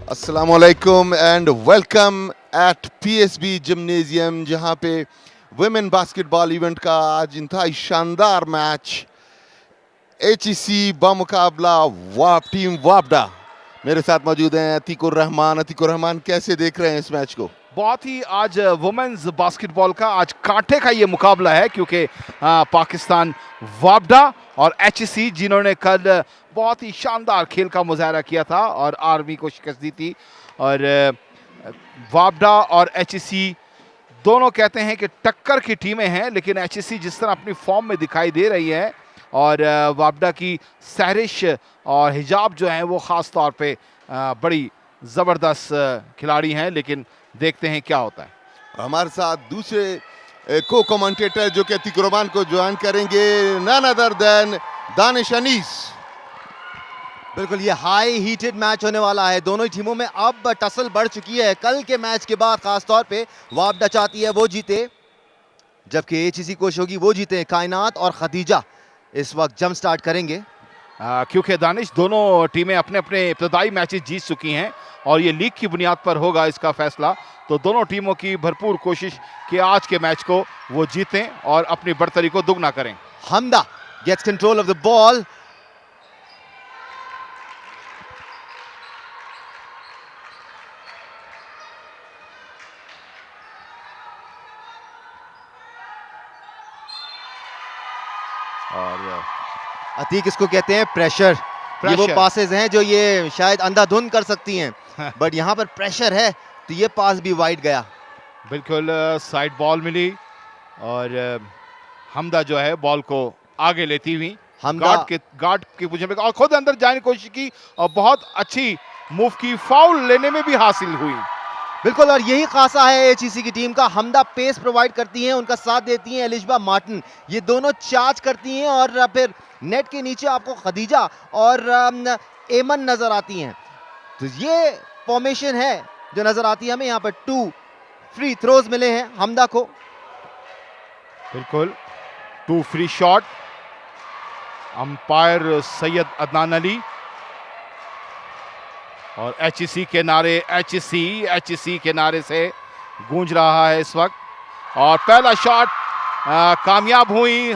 अस्सलाम वालेकुम and welcome eight PSB gymnasium, जहां पे वुमेन बास्केटबॉल इवेंट का आज इंतहाई शानदार मैच एचईसी बमुकाबला टीम वापडा। मेरे साथ मौजूद हैं अतीकुर रहमान। कैसे देख रहे हैं इस मैच को? बहुत ही आज वुमेन्स बास्केटबॉल का आज कांटे का ये मुकाबला है, क्योंकि पाकिस्तान वापडा और एचईसी जिन्होंने कल बहुत ही शानदार खेल का मुजाहरा किया था और आर्मी को शिकस्त दी थी। और वापडा और एचईसी दोनों कहते हैं कि टक्कर की टीमें हैं, लेकिन एचईसी जिस तरह अपनी फॉर्म में दिखाई दे रही है और वापडा की सहरिश और हिजाब जो है वो ख़ास तौर पे बड़ी ज़बरदस्त खिलाड़ी हैं, लेकिन देखते हैं क्या होता है। हमारे साथ दूसरे को कमेंटेटर जो कि अतीकुर रहमान को ज्वाइन करेंगे, none other than Danish Anees. बिल्कुल, ये हाई हीटेड मैच होने वाला है। दोनों ही टीमों में अब टसल बढ़ चुकी है। कल के मैच के बाद खास तौर पे वापडा चाहती है वो जीते, जबकि एचईसी कोशिश होगी वो जीते। कायनात और खदीजा इस वक्त जंप स्टार्ट करेंगे, क्योंकि दानिश दोनों टीमें अपने अपने इब्तदाई मैचेस जीत चुकी हैं और ये लीग की बुनियाद पर होगा इसका फैसला। तो दोनों टीमों की भरपूर कोशिश कि आज के मैच को वो जीतें और अपनी बढ़तरी को दुगना करें। Hamda gets control of the ball. और अतीक इसको कहते हैं प्रेशर। ये वो पासेस हैं जो ये शायद अंधाधुंध कर सकती हैं, बट यहाँ पर प्रेशर है तो ये पास भी वाइड गया। बिल्कुल साइड बॉल मिली और हमदा जो है बॉल को आगे लेती हुई गार्ड की पोजीशन पे और खुद अंदर जाने की कोशिश की और बहुत अच्छी मूव की, फाउल लेने में भी हासिल हुई। बिल्कुल, और यही खासा है एचईसी की टीम का। हमदा पेस प्रोवाइड करती हैं, उनका साथ देती हैं एलिशबा मार्टिन। ये दोनों चार्ज करती हैं और फिर नेट के नीचे आपको खदीजा और एमन नजर आती हैं। तो ये फॉर्मेशन है जो नजर आती है हमें। यहाँ पर 2 फ्री थ्रोज मिले हैं हमदा को। बिल्कुल, 2 free shot. Umpire Syed Adnan Ali और एचईसी के नारे, एचईसी के नारे से गूंज रहा है इस वक्त। और पहला शॉट कामयाब हुई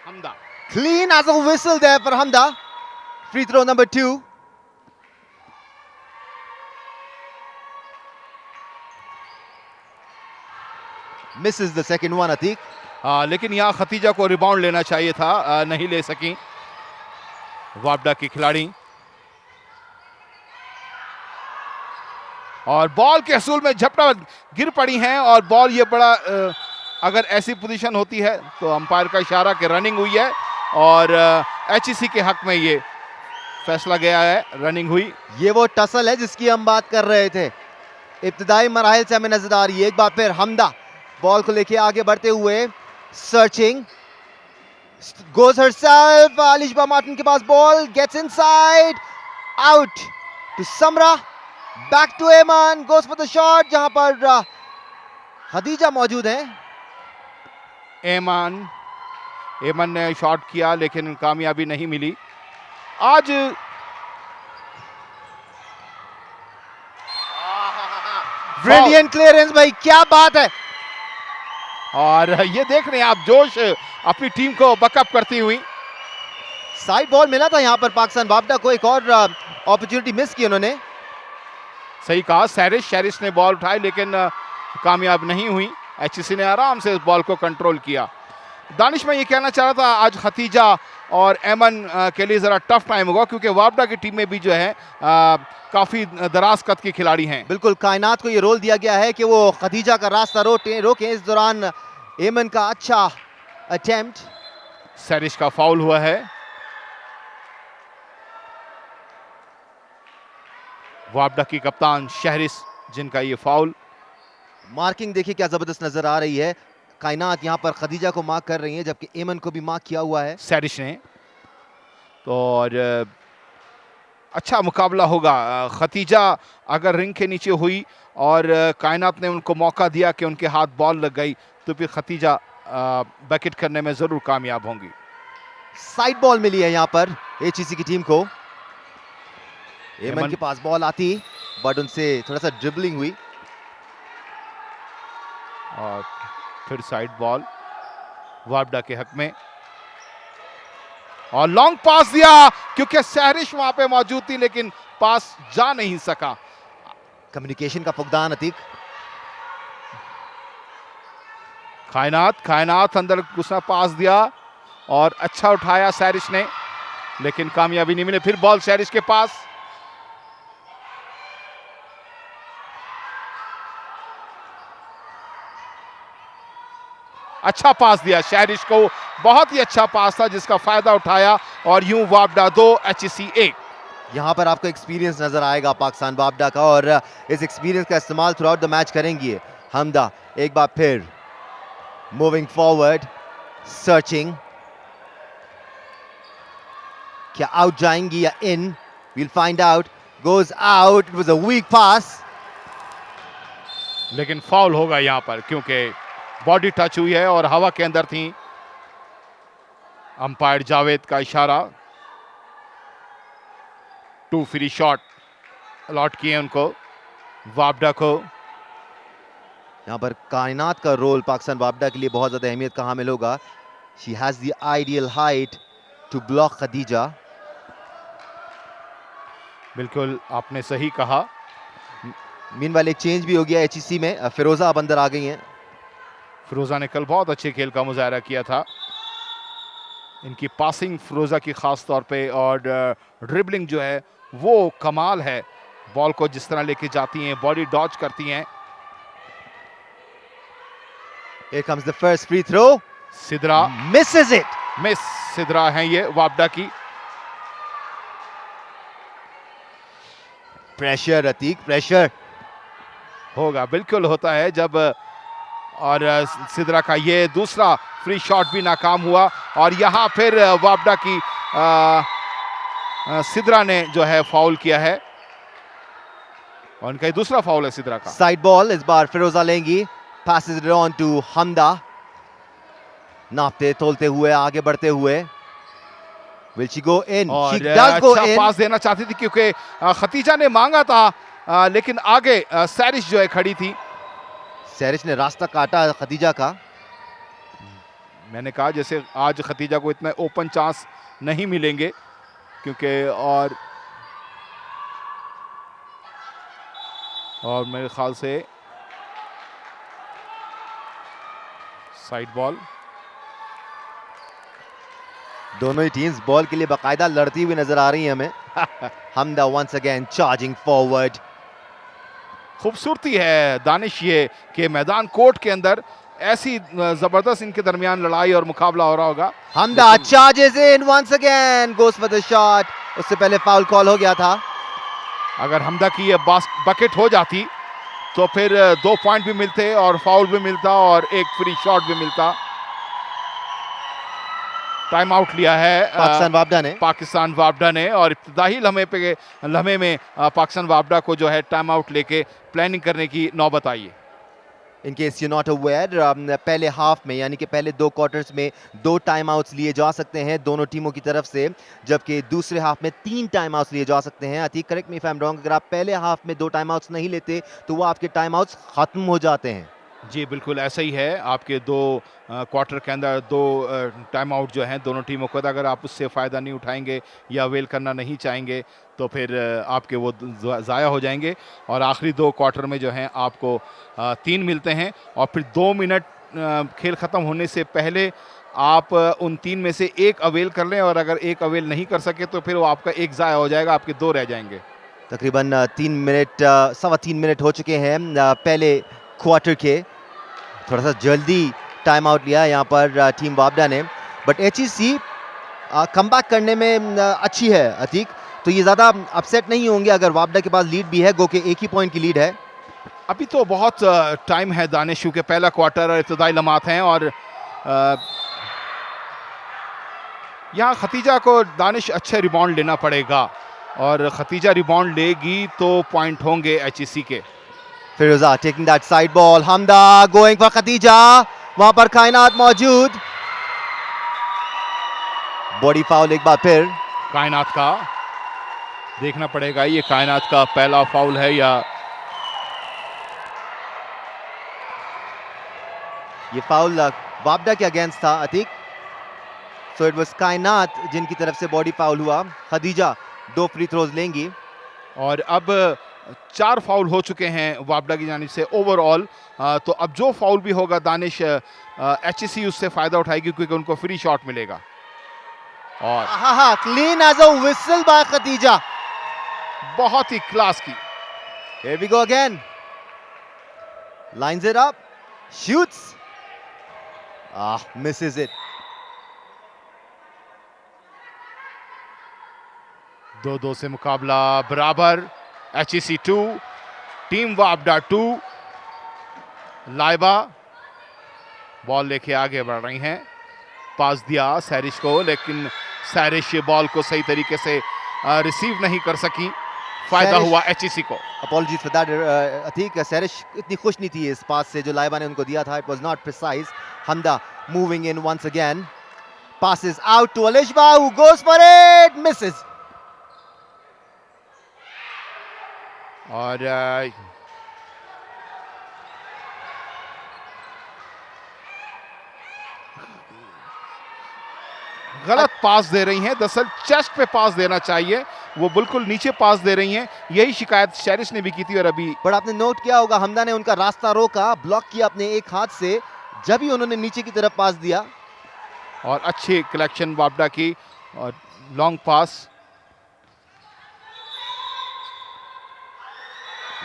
Hamda. Clean as a whistle there for Hamda. Free throw number 2। Misses the second one Atiq. लेकिन यहाँ खतीजा को रिबाउंड लेना चाहिए था, नहीं ले सकी वापडा की खिलाड़ी। और बॉल के हसूल में झपटा गिर पड़ी हैं और बॉल ये बड़ा अगर ऐसी पोजीशन होती है तो अंपायर का इशारा कि रनिंग हुई है और एचईसी के हक में ये फैसला गया है, रनिंग हुई। ये वो टसल है जिसकी हम बात कर रहे थे। इब्तिदाई मराहिल से हमें नजर आ रही है। एक बार फिर हमदा बॉल को लेके आगे बढ़ते हुए, searching, goes herself. Elishba Martin के पास ball, gets inside, out to Samra, back to Aiman, goes for the shot, जहां पर खदीजा मौजूद है। एमन ने शॉट किया लेकिन कामयाबी नहीं मिली। आज ब्रिलियंट क्लियरेंस भाई, क्या बात है। और ये देख रहे हैं आप जोश अपनी टीम को बकअप करती हुई। साइड बॉल मिला था यहां पर पाकिस्तान वापडा को, एक और अपॉर्चुनिटी मिस की उन्होंने। सही कहा, शैरिस ने बॉल उठाई लेकिन कामयाब नहीं हुई। एचईसी ने आराम से इस बॉल को कंट्रोल किया। दानिश, मैं ये कहना चाह रहा था आज खतीजा और एमन के लिए ज़रा टफ टाइम होगा, क्योंकि वापडा की टीम में भी जो है काफ़ी दराज कद की खिलाड़ी हैं। बिल्कुल, कायनात को ये रोल दिया गया है कि वो खदीजा का रास्ता रोके। इस दौरान एमन का अच्छा अटेम्प्ट। सैरिश का फाउल हुआ है। वापडा की कप्तान शहरिस जिनका ये फाउल। मार्किंग देखिए क्या जबरदस्त नजर आ रही है। कायनात यहां पर खदीजा को मार्क कर रही है, जबकि एमन को भी मार्क किया हुआ है सैरिश ने। तो और अच्छा मुकाबला होगा। खतीजा अगर रिंग के नीचे हुई और कायनात ने उनको मौका दिया कि उनके हाथ बॉल लग गई तो फिर खतीजा बैकेट करने में जरूर कामयाब होंगी। साइड बॉल मिली है यहां पर एचईसी की टीम को। एमन के पास बॉल आती बट उनसे थोड़ा सा ड्रिबलिंग हुई। और फिर साइड बॉल वापडा के हक में और लॉन्ग पास दिया क्योंकि सहरिश वहां पे मौजूद थी लेकिन पास जा नहीं सका। कम्युनिकेशन का फुकदान अतीक। कायनात अंदर घुसना पास दिया और अच्छा उठाया सहरिश ने लेकिन कामयाबी नहीं मिली। फिर बॉल सहरिश के पास। अच्छा पास दिया शहरिश को, बहुत ही अच्छा पास था जिसका फायदा उठाया और यूं वापडा 2 HEC 1। यहाँ पर आपको एक्सपीरियंस नजर आएगा पाकिस्तान वापडा का और इस एक्सपीरियंस का इस्तेमाल थ्रू आउट द मैच करेंगे। हमदा एक बार फिर मूविंग फॉरवर्ड, सर्चिंग, क्या आउट जाएंगी या in, we'll find out. Goes out, it was a weak pass. लेकिन फाउल होगा यहां पर क्योंकि बॉडी टच हुई है और हवा के अंदर थी। अंपायर जावेद का इशारा, 2 फ्री शॉट अलॉट किए उनको वापडा को। यहाँ पर कायनात का रोल पाकिस्तान वापडा के लिए बहुत ज्यादा अहमियत का हामिल होगा। She has the ideal height to block Khadija. बिल्कुल आपने सही कहा। मीनवाइल एक चेंज भी हो गया HEC में, फिरोजा अब अंदर आ गई हैं। फिरोजा ने कल बहुत अच्छे खेल का मुजाहरा किया था। इनकी पासिंग फिरोजा की खास तौर पे और ड्रिबलिंग जो है वो कमाल है। बॉल को जिस तरह लेके जाती हैं, बॉडी डॉज करती हैं। Here comes the first free throw. Sidra Misses it. Miss. Sidra हैं ये वापडा की। प्रेशर अतीक, प्रेशर होगा, बिल्कुल होता है जब। और सिद्रा का ये दूसरा फ्री शॉट भी नाकाम हुआ और यहां फिर वापडा की सिद्रा ने जो है फाउल किया है और उनका ये दूसरा फाउल है सिद्रा का। साइड बॉल इस बार फिरोजा लेंगी। Passes it on to हमदा। नापते तोलते हुए आगे बढ़ते हुए। Will she go in? और She does go अच्छा in. पास देना चाहती थी क्योंकि खतीजा ने मांगा था लेकिन आगे सैरिश जो है खड़ी थी। सैरिश ने रास्ता काटा खदीजा का। मैंने कहा जैसे आज खतीजा को इतने ओपन चांस नहीं मिलेंगे क्योंकि और मेरे ख्याल से साइड बॉल। दोनों ही टीम्स बॉल के लिए बाकायदा लड़ती हुई नजर आ रही है हमें। हमदा वंस अगेन चार्जिंग फॉरवर्ड। खूबसूरती है दानिश ये कि मैदान कोर्ट के अंदर ऐसी जबरदस्त इनके दरमियान लड़ाई और मुकाबला हो रहा होगा। Hamda charges in once again, goes for the shot. उससे पहले फाउल कॉल हो गया था। अगर हमदा की ये बकेट हो जाती तो फिर 2 पॉइंट भी मिलते और फाउल भी मिलता और एक फ्री शॉट भी मिलता। टाइम आउट लिया है पाकिस्तान वापडा ने और इब्तिदाई लम्हे में पाकिस्तान वापडा को जो है टाइम आउट लेके प्लानिंग करने की नौबत आई है। In case you not aware, पहले हाफ में यानी कि पहले 2 क्वार्टर्स में 2 टाइम आउट्स लिए जा सकते हैं दोनों टीमों की तरफ से, जबकि दूसरे हाफ में 3 टाइम आउट्स लिए जा सकते हैं। Atiq correct me if I am wrong, अगर आप पहले हाफ में 2 टाइम आउट्स नहीं लेते तो वो आपके टाइम आउट्स खत्म हो जाते हैं। जी बिल्कुल ऐसा ही है। आपके 2 क्वार्टर के अंदर 2 टाइम आउट जो हैं दोनों टीमों को, अगर आप उससे फ़ायदा नहीं उठाएंगे या अवेल करना नहीं चाहेंगे तो फिर आपके वो ज़ाया हो जाएंगे और आखिरी 2 क्वार्टर में जो हैं आपको 3 मिलते हैं और फिर 2 मिनट खेल ख़त्म होने से पहले आप उन 3 में से 1 अवेल कर लें और अगर 1 अवेल नहीं कर सके तो फिर वो आपका 1 ज़ाया हो जाएगा, आपके 2 रह जाएंगे। तकरीबन 3 मिनट 3.25 मिनट हो चुके हैं पहले क्वार्टर के। थोड़ा सा जल्दी टाइम आउट लिया यहाँ पर टीम वापडा ने, बट HEC कमबैक करने में अच्छी है अतीक, तो ये ज़्यादा अपसेट नहीं होंगे अगर वापडा के पास लीड भी है, गो के 1 ही पॉइंट की लीड है। अभी तो बहुत टाइम है दानिशू के, पहला क्वार्टर और इब्तिदाई लम्हात हैं और यहाँ खतीजा को दानिश अच्छे रिबाउंड लेना पड़ेगा और खतीजा रिबाउंड लेगी तो पॉइंट होंगे HEC के। Feroza taking that side ball, Hamda going for Khatija, वहां पर कायनात मौजूद। बॉडी फाउल एक बार फिर कायनात का। देखना पड़ेगा ये कायनात का पहला फाउल है या ये फाउल वापडा के अगेंस्ट था अतीक। सो इट वाज कायनात जिनकी तरफ से बॉडी फाउल हुआ। खदीजा 2 फ्री थ्रोज लेंगी। और अब 4 फाउल हो चुके हैं वापडा की जानिब से ओवरऑल। तो अब जो फाउल भी होगा दानिश एचएससी उससे फायदा उठाएगी क्योंकि उनको फ्री शॉट मिलेगा। और हाँ, clean as a whistle by Khadija. बहुत ही क्लास की। Here we go again. Lines it up. Shoots. Misses it. 2-2 से मुकाबला बराबर। एचईसी 2 टीम वापडा 2। लाइबा बॉल लेके आगे बढ़ रही हैं। पास दिया सैरिश को लेकिन सैरिश बॉल को सही तरीके से रिसीव नहीं कर सकी। फायदा हुआ एचईसी को। Apologies for that, Atiq. सैरिश इतनी खुश नहीं थी इस पास से जो लाइबा ने उनको दिया था। It was not precise. Hamda moving in once again. Passes out to Alishba who goes for it. Misses. और गलत पास दे रही हैं। दरअसल चेस्ट पे पास देना चाहिए, वो बिल्कुल नीचे पास दे रही हैं। यही शिकायत शैरिश ने भी की थी। और अभी पर आपने नोट किया होगा हमदा ने उनका रास्ता रोका, ब्लॉक किया अपने एक हाथ से जब ही उन्होंने नीचे की तरफ पास दिया। और अच्छी कलेक्शन वापडा की और लॉन्ग पास।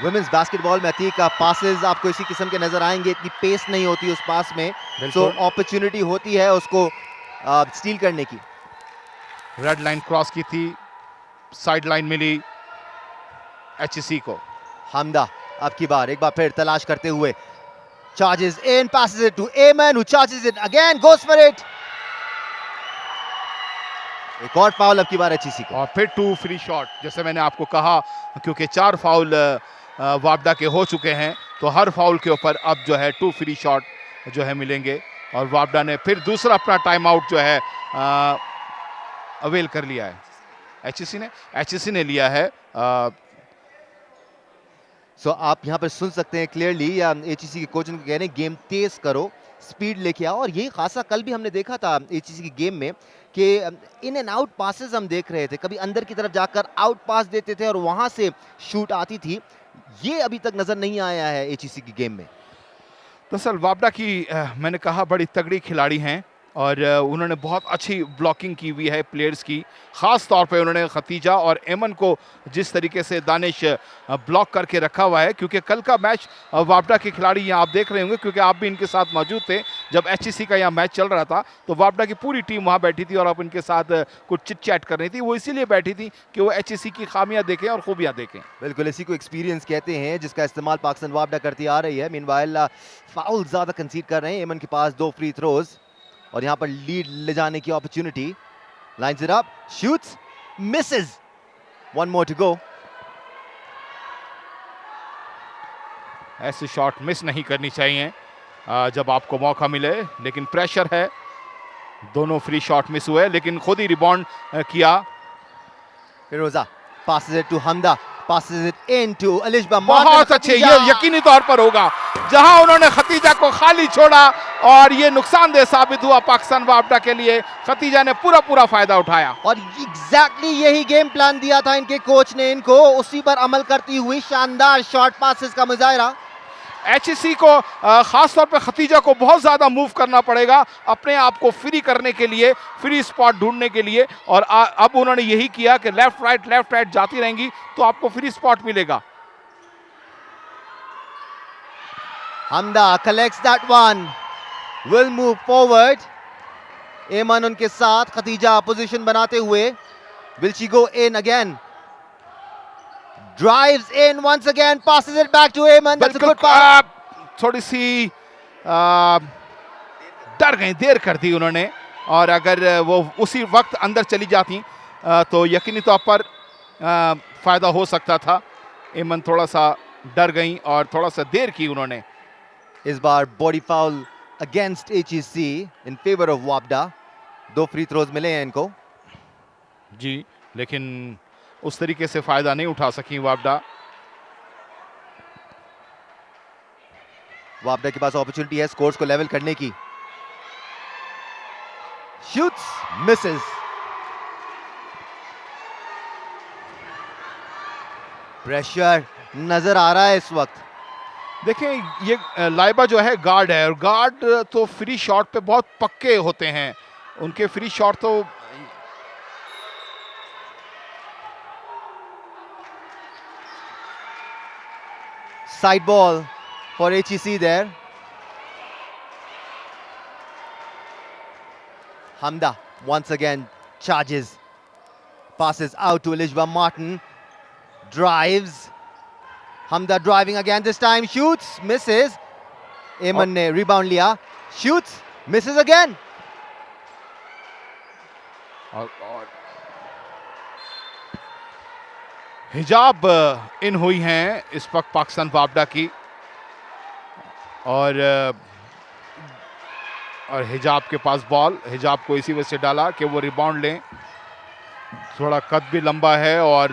वुमेन्स बास्केटबॉल में अतीक का पासेस आपको इसी किस्म के नजर आएंगे। इतनी पेस नहीं होती उस पास में, तो अपॉर्चुनिटी होती है उसको स्टील करने की। रेड लाइन क्रॉस की थी, साइड लाइन मिली एचईसी को। हमदा अब की बार एक बार फिर तलाश करते हुए charges in, passes it to Ayman who charges it again, goes for it. एक और फाउल अब की बार एचईसी को। और फिर 2 फ्री शॉट। जैसे मैंने आपको कहा क्योंकि 4 फाउल वापडा के हो चुके हैं तो हर फाउल के ऊपर अब जो है 2 फ्री शॉट जो है मिलेंगे। और वापडा ने फिर दूसरा अपना टाइम आउट जो है अवेल कर लिया है। एचईसी ने लिया है। सो आप यहाँ पर सुन सकते हैं क्लियरली या एचईसी के कोच उनको कह रहे हैं गेम तेज करो, स्पीड लेके आओ। और यही खासा कल भी हमने देखा था एचईसी की गेम में कि इन एंड आउट पासेस हम देख रहे थे। कभी अंदर की तरफ जाकर आउट पास देते थे और वहां से शूट आती थी। ये अभी तक नजर नहीं आया है एचईसी की गेम में। दरअसल वापडा की मैंने कहा बड़ी तगड़ी खिलाड़ी हैं और उन्होंने बहुत अच्छी ब्लॉकिंग की हुई है प्लेयर्स की। ख़ास तौर पे उन्होंने खतीजा और एमन को जिस तरीके से दानिश ब्लॉक करके रखा हुआ है, क्योंकि कल का मैच वापडा के खिलाड़ी यहाँ आप देख रहे होंगे क्योंकि आप भी इनके साथ मौजूद थे जब एचईसी का यहाँ मैच चल रहा था। तो वापडा की पूरी टीम वहाँ बैठी थी और आप इनके साथ कुछ चिट चैट कर रही थी। वो इसीलिए बैठी थी कि वो एचईसी की खामियां देखें और खूबियाँ देखें। बिल्कुल इसी को एक्सपीरियंस कहते हैं जिसका इस्तेमाल पाकिस्तान वापडा करती आ रही है। मीनवाइल फाउल ज़्यादा कंसीड कर रहे हैं। एमन के पास 2 फ्री थ्रोज और यहाँ पर लीड ले जाने की opportunity. Lines it up, shoots, misses, 1 more to go. ऐसे शॉट मिस नहीं करनी चाहिए जब आपको मौका मिले, लेकिन प्रेशर है। दोनों फ्री शॉट मिस हुए लेकिन खुद ही रिबाउंड किया। फिरोजा passes it to Hamda, passes it into Alishba. बहुत अच्छे, ये यकीनी तौर पर होगा जहां उन्होंने खतीजा को खाली छोड़ा और ये नुकसानदेह साबित हुआ पाकिस्तान वापडा के लिए। खतीजा ने पूरा फायदा उठाया और एग्जैक्टली यही गेम प्लान दिया था इनके कोच ने इनको, उसी पर अमल करती हुई शानदार शॉर्ट पासेस का मुजाहिरा। एचईसी को खास तौर पे खतीजा को बहुत ज्यादा मूव करना पड़ेगा अपने आप को फ्री करने के लिए, फ्री स्पॉट ढूंढने के लिए। और अब उन्होंने यही किया कि लेफ्ट राइट जाती रहेंगी तो आपको फ्री स्पॉट मिलेगा। Hamda collects that one, will move forward. Aiman उनके साथ, खतीजा पोजीशन बनाते हुए। Will she go in again? Drives in once again, passes it back to Ayman. That's a good pass. थोड़ी सी डर गई, देर कर दी उन्होंने। और अगर वो उसी वक्त अंदर चली जाती तो यकीनी तौर पर फायदा हो सकता था। एमन थोड़ा सा डर गई और थोड़ा सा देर की उन्होंने। इस बार body foul against HEC in favour of वापडा। 2 फ्री थ्रोज मिले हैं इनको जी, लेकिन उस तरीके से फायदा नहीं उठा सकी वापडा। वापडा के पास अपॉर्चुनिटी है स्कोर्स को लेवल करने की। Shoots, Mrs. प्रेशर नजर आ रहा है इस वक्त। देखिए ये लाइबा जो है गार्ड है, और गार्ड तो फ्री शॉट पे बहुत पक्के होते हैं, उनके फ्री शॉट तो Side ball for HEC there. Hamda once again charges. Passes out to Elishba Martin. Drives. Hamda driving again this time. Shoots. Misses. Eamon ne rebound liya. Shoots. Misses again. और हिजाब इन हुई हैं इस वक्त पाकिस्तान वापडा की, और हिजाब के पास बॉल, हिजाब को इसी वजह से डाला कि वो रिबाउंड लें। थोड़ा कद भी लंबा है और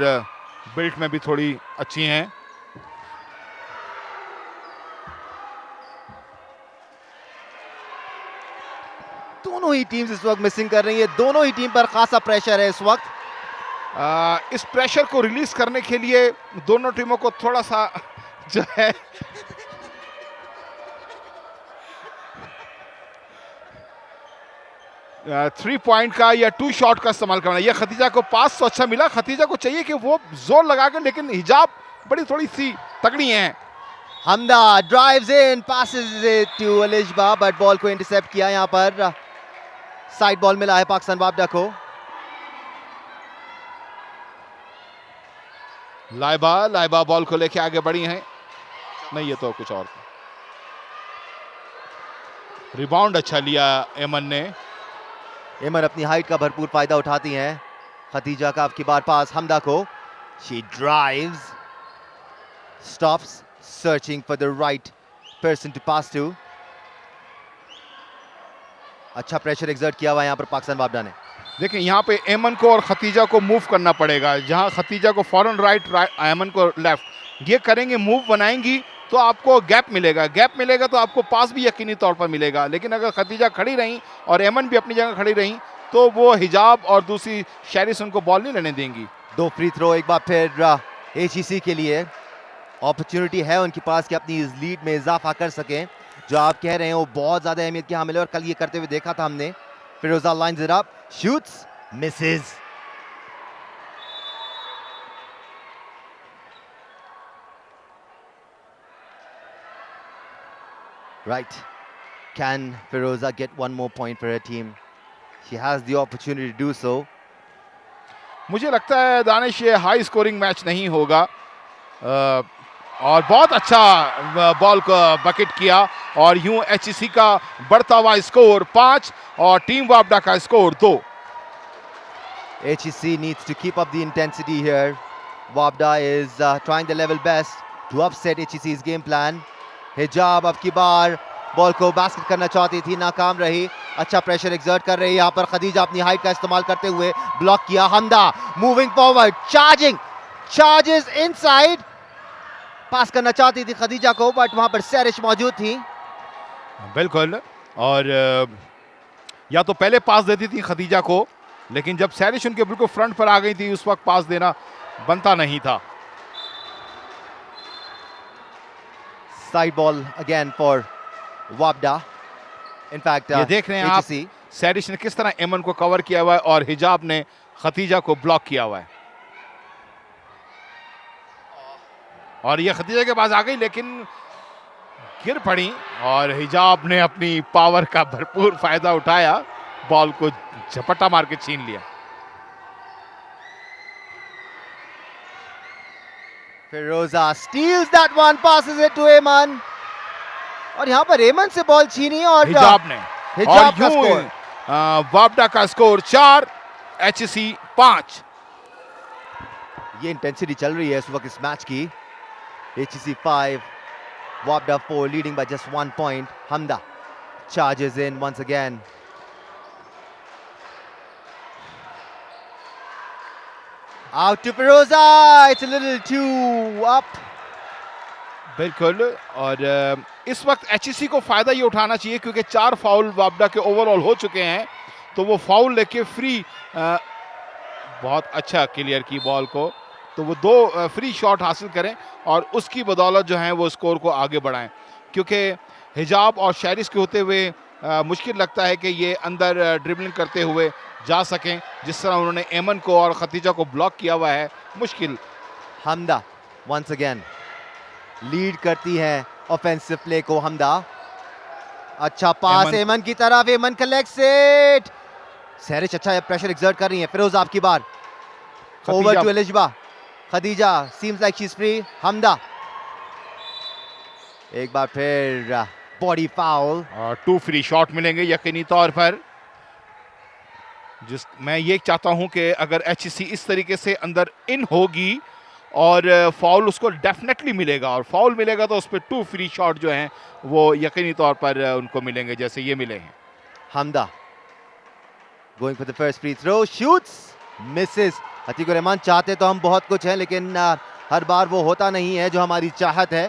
बिल्ट में भी थोड़ी अच्छी हैं। दोनों ही टीम्स इस वक्त मिसिंग कर रही है, दोनों ही टीम पर खासा प्रेशर है इस वक्त। इस प्रेशर को रिलीज करने के लिए दोनों टीमों को थोड़ा सा जो है थ्री पॉइंट का या टू शॉट का इस्तेमाल करना। यह खतीजा को पास तो अच्छा मिला, खतीजा को चाहिए कि वो जोर लगा के, लेकिन हिजाब बड़ी थोड़ी सी तगड़ी हैं। Hamda drives in, passes it to Elishba, but ball को इंटरसेप्ट किया। यहां पर साइड बॉल मिला है पाकिस्तान वापडा को। लाइबा बॉल को लेके आगे बढ़ी हैं। नहीं, ये तो कुछ और था। रिबाउंड अच्छा लिया एमन ने। एमन अपनी हाइट का भरपूर फायदा उठाती हैं। खतीजा का आपकी बार पास हमदा को। She drives, stops, searching for the right person to pass to. अच्छा प्रेशर एक्सर्ट किया हुआ यहां पर पाकिस्तान वापडा ने। देखिए यहाँ पे एमन को और खतीजा को मूव करना पड़ेगा। जहाँ खतीजा को फॉरन राइट, एमन को लेफ्ट, ये करेंगे, मूव बनाएंगी तो आपको गैप मिलेगा तो आपको पास भी यकीनी तौर पर मिलेगा। लेकिन अगर खतीजा खड़ी रहीं और एमन भी अपनी जगह खड़ी रहीं तो वो हिजाब और दूसरी शैरिस उनको बॉल नहीं लेने देंगी। 2 फ्री थ्रो एक बार फिर HEC के लिए। अपॉर्चुनिटी है उनके पास कि अपनी इस लीड में इजाफा कर सकें। जो आप कह रहे हैं वो बहुत ज्यादा अहमियत की हामिल है, और कल ये करते हुए देखा था हमने। Feroza lines it up, shoots, misses. Right. Can Firoza get one more point for her team? She has the opportunity to do so. मुझे लगता है दानिश ये हाई स्कोरिंग मैच नहीं होगा। और बहुत अच्छा बॉल को बकेट किया, और यूं HEC का बढ़ता हुआ स्कोर 5 और टीम वापडा का score 2। HEC needs to keep up the intensity here. Wabda is trying the level best to upset HEC's game plan. हिजाब अब की बार बॉल को बास्केट करना चाहती थी, नाकाम रही। अच्छा प्रेशर एक्सर्ट कर रही है यहाँ पर खदीजा, अपनी हाइट का इस्तेमाल करते हुए ब्लॉक किया। हमदा मूविंग फॉरवर्ड, चार्जेस इनसाइड। पास करना चाहती थी खदीजा को, बट वहां पर सैरिश मौजूद थी। बिल्कुल, और या तो पहले पास देती थी खदीजा को, लेकिन जब सैरिश उनके बिल्कुल फ्रंट पर आ गई थी उस वक्त पास देना बनता नहीं था। साइड बॉल अगेन फॉर वापडा। इनफैक्ट ये देख रहे हैं आप, सैरिश ने किस तरह एमन को कवर किया हुआ है और हिजाब ने खतीजा को ब्लॉक किया हुआ है। और ये खतीजा के पास आ गई लेकिन गिर पड़ी, और हिजाब ने अपनी पावर का भरपूर फायदा उठाया, बॉल को झपट्टा मार के छीन लिया। Firoza steals that one, passes it to Eamon, और यहां पर एमन से बॉल छीनी और हिजाब ने। हिजाब का स्कोर। वापडा का स्कोर 4, HEC 5। ये इंटेंसिटी चल रही है इस वक्त इस मैच की। HEC 5, Wabda 4, leading by just 1 point. Hamda charges in once again. Out to Firoza. It's a little too up. बिल्कुल। और इस वक्त एचईसी को फायदा ये उठाना चाहिए क्योंकि 4 फाउल वापडा के ओवरऑल हो चुके हैं, तो वो फाउल लेके फ्री बहुत अच्छा क्लियर की बॉल को, तो वो 2 फ्री शॉट हासिल करें और उसकी बदौलत जो है वो स्कोर को आगे बढ़ाएं, क्योंकि हिजाब और शैरिस के होते हुए मुश्किल लगता है कि ये अंदर ड्रिबलिंग करते हुए जा सकें, जिस तरह उन्होंने एमन को और खतीजा को ब्लॉक किया हुआ है, मुश्किल। हमदा once again लीड करती है ऑफेंसिव प्ले को। हमदा अच्छा पास एमन की तरफ, एमन कलेक्ट्स इट। सैरिश अच्छा प्रेशर एक्सर्ट कर रही है। फिरोज आपकी बार over to Elishba. Khadija seems like she is free. Hamda एक बार फिर बॉडी फाउल और 2 फ्री शॉट मिलेंगे यकीनी तौर पर। मैं ये चाहता हूं कि अगर एचईसी इस तरीके से अंदर इन होगी और फाउल उसको डेफिनेटली मिलेगा, और फाउल मिलेगा तो उस पर 2 फ्री शॉट जो हैं वो यकीनी तौर पर उनको मिलेंगे, जैसे ये मिले हैं। Hamda going for the first free throw, shoots, misses. Atiqur Rahman चाहते तो हम बहुत कुछ हैं, लेकिन हर बार वो होता नहीं है जो हमारी चाहत है।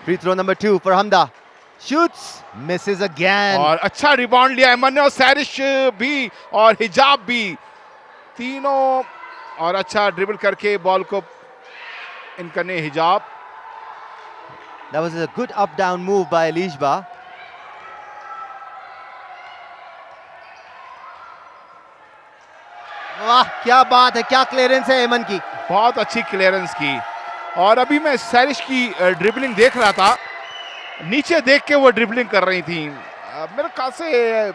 Free throw number 2 for Hamda, shoots, misses again. और अच्छा रिबाउंड लिया एमन ने, और सैरिश भी और हिजाब भी, तीनों, और अच्छा ड्रिबल करके बॉल को इन करने हिजाब। That was a good up down move by Elisba. वाह क्या बात है, क्या क्लियरेंस है एमन की, बहुत अच्छी क्लियरेंस की। और अभी मैं सैरिश की ड्रिबलिंग देख रहा था, नीचे देख के वो ड्रिबलिंग कर रही थी। मेरे ख्याल से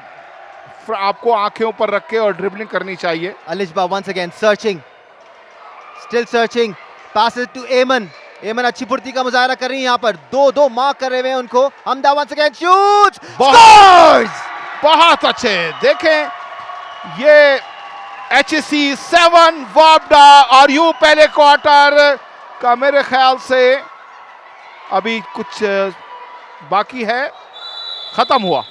आपको आंखें ऊपर रख के और ड्रिबलिंग करनी चाहिए। Elisba once again searching, still searching, passes to एमन। एमन अच्छी फुर्ती का मुजाहरा कर रही है यहाँ पर, 2-2 मार्क कर रहे हैं उनको। हमदा once again shoots, scores! बहुत अच्छे, देखें ये एचएससी 7 वापडा, और यूं पहले क्वार्टर का मेरे ख्याल से अभी कुछ बाकी है, खत्म हुआ।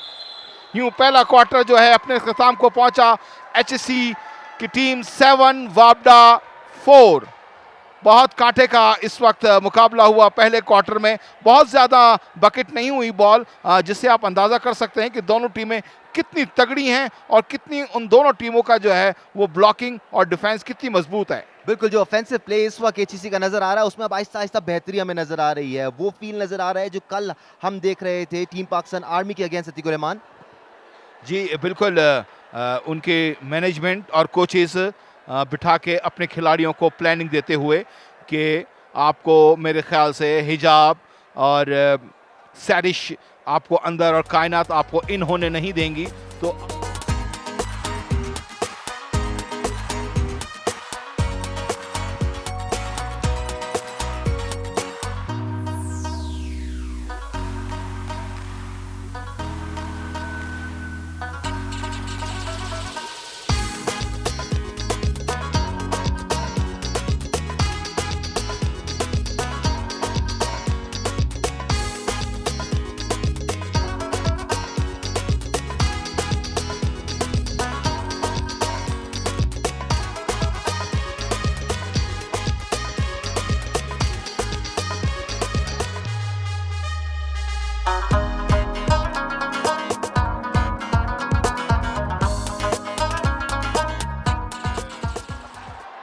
यूं पहला क्वार्टर जो है अपने इख्तिताम को पहुंचा। एचएससी की टीम 7 वापडा 4। बहुत कांटे का इस वक्त मुकाबला हुआ पहले क्वार्टर में। बहुत ज़्यादा बकेट नहीं हुई बॉल, जिससे आप अंदाज़ा कर सकते हैं कि दोनों टीमें कितनी तगड़ी हैं और कितनी उन दोनों टीमों का जो है वो ब्लॉकिंग और डिफेंस कितनी मजबूत है। बिल्कुल, जो ऑफेंसिव प्ले इस वक्त एचईसी का नजर आ रहा है उसमें अब आहिस्ता आहिस्ता बेहतरी हमें नजर आ रही है। वो फील नजर आ रहा है जो कल हम देख रहे थे टीम पाकिस्तान आर्मी के अगेंस्ट अतीकुर रहमान। जी बिल्कुल, उनके मैनेजमेंट और कोचेस बिठा के अपने खिलाड़ियों को प्लानिंग देते हुए कि आपको मेरे ख्याल से हिजाब और सैरिश आपको अंदर और कायनात आपको इन होने नहीं देंगी, तो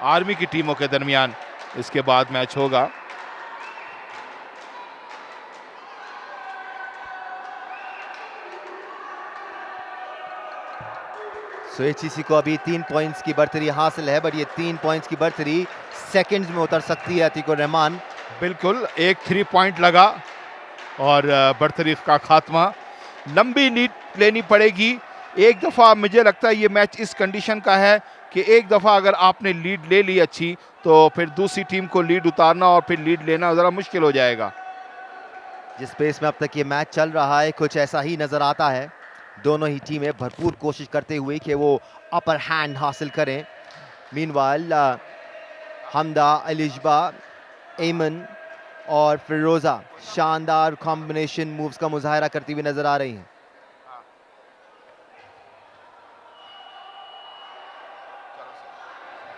आर्मी की टीमों के दरमियान इसके बाद मैच होगा। सो एचईसी को अभी 3 पॉइंट्स की बढ़तरी हासिल है, बट ये 3 पॉइंट्स की बढ़तरी सेकंड्स में उतर सकती है अतीकुर रहमान। बिल्कुल, एक 3 पॉइंट लगा और बढ़तरी का खात्मा। लंबी लीड लेनी पड़ेगी। एक दफ़ा मुझे लगता है ये मैच इस कंडीशन का है कि एक दफ़ा अगर आपने लीड ले ली अच्छी, तो फिर दूसरी टीम को लीड उतारना और फिर लीड लेना ज़रा मुश्किल हो जाएगा। जिस पेस में अब तक ये मैच चल रहा है कुछ ऐसा ही नजर आता है। दोनों ही टीमें भरपूर कोशिश करते हुए कि वो अपर हैंड हासिल करें। मीनवाइल हमदा, एलिजबा, एमन और फिरोजा शानदार कॉम्बिनेशन मूव्स का मुजाहरा करती हुई नजर आ रही हैं।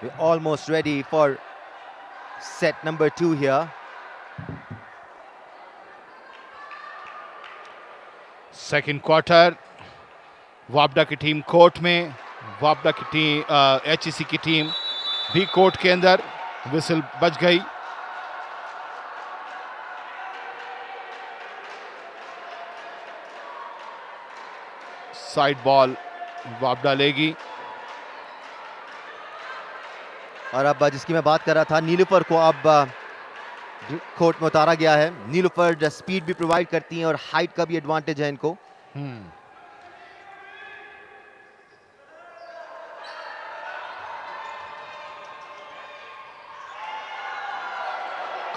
We're almost ready for set number 2 here. Second quarter, वापडा की टीम कोर्ट में, वापडा की टीम एचईसी की टीम भी कोर्ट के अंदर। विसल बज गई। साइड बॉल वापडा लेगी। और अब जिसकी मैं बात कर रहा था, नीलूफर को अब कोर्ट में उतारा गया है। नीलूफर स्पीड भी प्रोवाइड करती हैं और हाइट का भी एडवांटेज है इनको।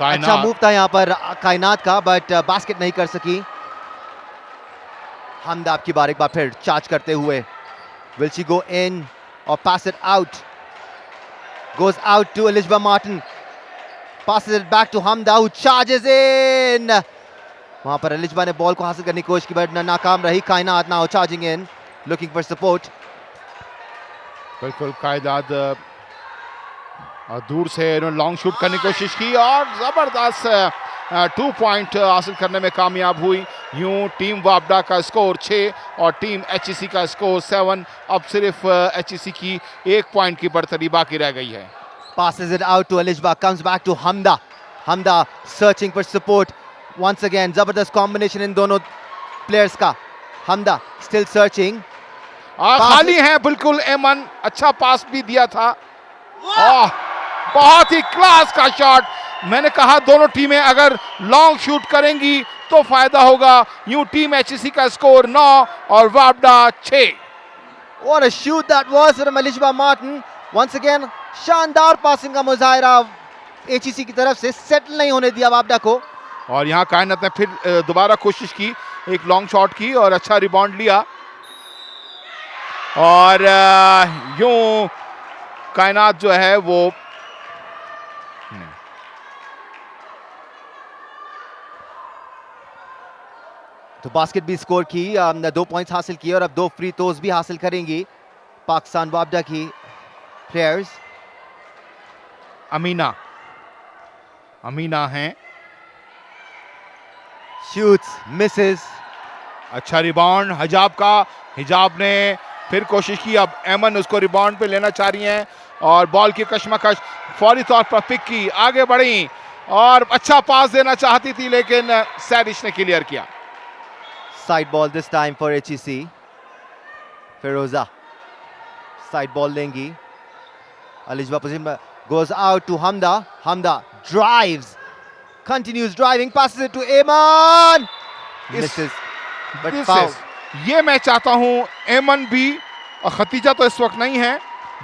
अच्छा मूव था यहाँ पर कायनात का, बट बास्केट नहीं कर सकी। हमदा की बार एक बार फिर चार्ज करते हुए, विल शी गो इन और pass it out, goes out to Elishba Martin, passes it back to Hamda who charges in. वहां पर एलिजबा ने बॉल को हासिल करने की कोशिश की बट नाकाम रही। कायनात now charging in, looking for support. बिल्कुल कायनात दूर से लॉन्ग शूट करने की कोशिश की और जबरदस्त 2 पॉइंट हासिल करने में कामयाब हुई। यूं टीम वापडा का स्कोर 6 और टीम एचईसी का स्कोर 7। अब सिर्फ एचईसी की 1 पॉइंट की बढ़तरी बाकी रह गई है। Passes it out to Elishba, comes back to Hamda. Hamda searching for support once again. जबरदस्त कॉम्बिनेशन इन दोनों प्लेयर्स का। Hamda still searching. खाली है बिल्कुल एमन, अच्छा पास भी दिया था। बहुत ही क्लास का शॉट। मैंने कहा दोनों टीमें अगर लॉन्ग शूट करेंगी तो फायदा होगा। यूं टीम एचईसी का स्कोर 9 और वापडा 6। What a shoot that was from Elishba Martin. Once again शानदार पासिंग का मुजाहिरा एचईसी की तरफ से, सेटल नहीं होने दिया वापडा को। और यहां कायनात ने फिर दोबारा कोशिश की एक लॉन्ग शॉट की और अच्छा रिबाउंड लिया। और यूं कायनात जो है वो तो बास्केट भी स्कोर की, 2 पॉइंट्स हासिल किए और अब 2 फ्री थ्रोज भी हासिल करेंगी पाकिस्तान वापडा की प्लेयर्स। अमीना हैं, शूट्स, मिसेस। अच्छा रिबाउंड हिजाब का। हिजाब ने फिर कोशिश की, अब एमन उसको रिबाउंड पे लेना चाह रही हैं और बॉल की कशमकश फौरी तौर पर पिक की, आगे बढ़ी और अच्छा पास देना चाहती थी लेकिन सैडिश ने क्लियर किया। Side ball this time for HEC. Firoza side ball लेंगी। Alizba position goes out to Hamda. Hamda drives, continues driving, passes it to Eman. Misses, but foul. ये मैं चाहता हूं एमन भी, और खतीजा तो इस वक्त नहीं है।